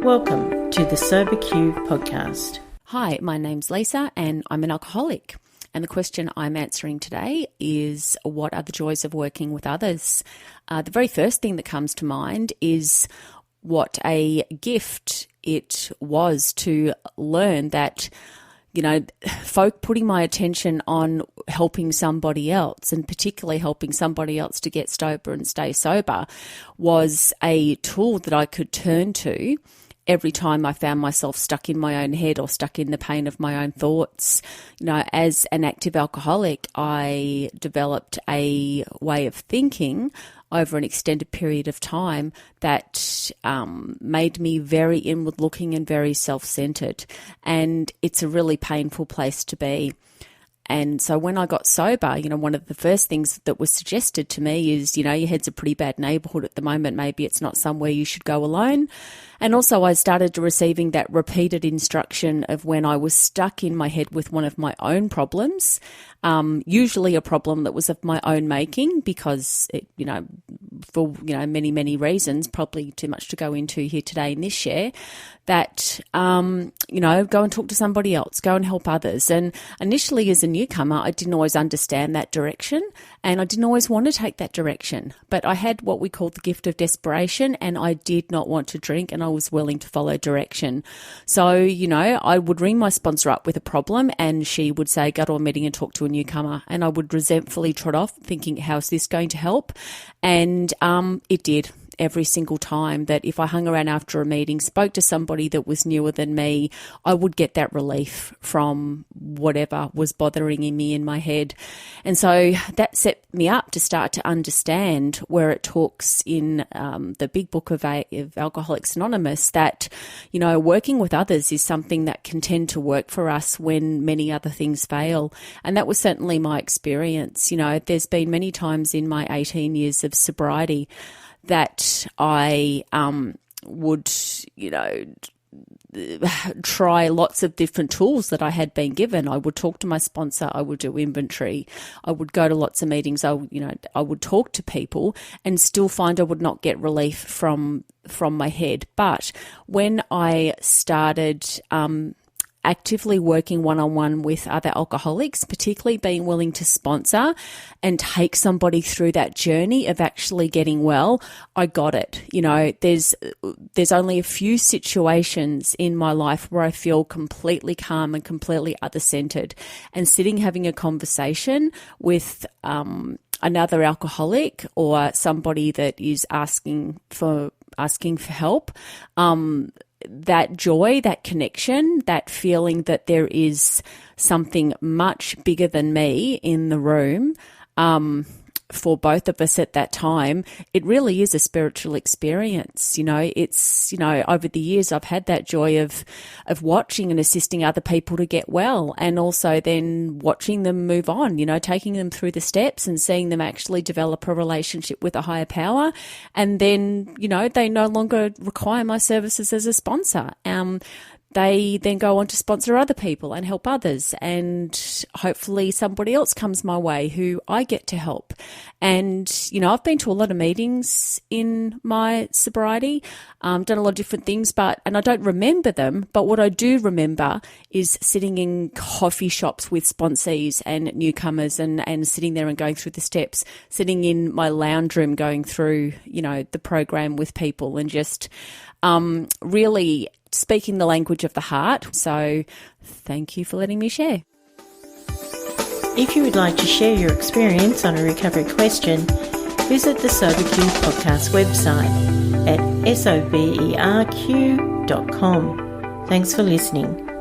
Welcome to the SoberQ podcast. Hi, my name's Lisa and I'm an alcoholic. And the question I'm answering today is, what are the joys of working with others? The very first thing that comes to mind is what a gift it was to learn that, folk putting my attention on helping somebody else, and particularly helping somebody else to get sober and stay sober, was a tool that I could turn to every time I found myself stuck in my own head or stuck in the pain of my own thoughts. As an active alcoholic, I developed a way of thinking over an extended period of time that made me very inward-looking and very self-centered. And it's a really painful place to be. And so when I got sober, one of the first things that was suggested to me is, your head's a pretty bad neighbourhood at the moment. Maybe it's not somewhere you should go alone. And also I started receiving that repeated instruction of when I was stuck in my head with one of my own problems, usually a problem that was of my own making because, for many, many reasons, probably too much to go into here today in this share, that, go and talk to somebody else, go and help others. And initially as a newcomer, I didn't always understand that direction and I didn't always want to take that direction. But I had what we call the gift of desperation and I did not want to drink and I was willing to follow direction. So, I would ring my sponsor up with a problem and she would say, go to a meeting and talk to a newcomer. And I would resentfully trot off thinking, how's this going to help? And it did. Every single time that if I hung around after a meeting, spoke to somebody that was newer than me, I would get that relief from whatever was bothering me in my head. And so that set me up to start to understand where it talks in the big book of Alcoholics Anonymous that, working with others is something that can tend to work for us when many other things fail. And that was certainly my experience. There's been many times in my 18 years of sobriety that I would, try lots of different tools that I had been given. I would talk to my sponsor, I would do inventory, I would go to lots of meetings, I would talk to people and still find I would not get relief from my head. But when I started actively working one-on-one with other alcoholics, particularly being willing to sponsor and take somebody through that journey of actually getting well, I got it. There's only a few situations in my life where I feel completely calm and completely other-centered. And sitting having a conversation with another alcoholic or somebody that is asking for help, that joy, that connection, that feeling that there is something much bigger than me in the room, for both of us at that time, it really is a spiritual experience. It's, over the years I've had that joy of watching and assisting other people to get well, and also then watching them move on, taking them through the steps and seeing them actually develop a relationship with a higher power. And then, they no longer require my services as a sponsor. They then go on to sponsor other people and help others, and hopefully somebody else comes my way who I get to help. And, I've been to a lot of meetings in my sobriety, done a lot of different things, and I don't remember them, but what I do remember is sitting in coffee shops with sponsees and newcomers and sitting there and going through the steps, sitting in my lounge room going through, the program with people and just really speaking the language of the heart. So thank you for letting me share. If you would like to share your experience on a recovery question, visit the SoberQ podcast website at soberq.com. Thanks for listening.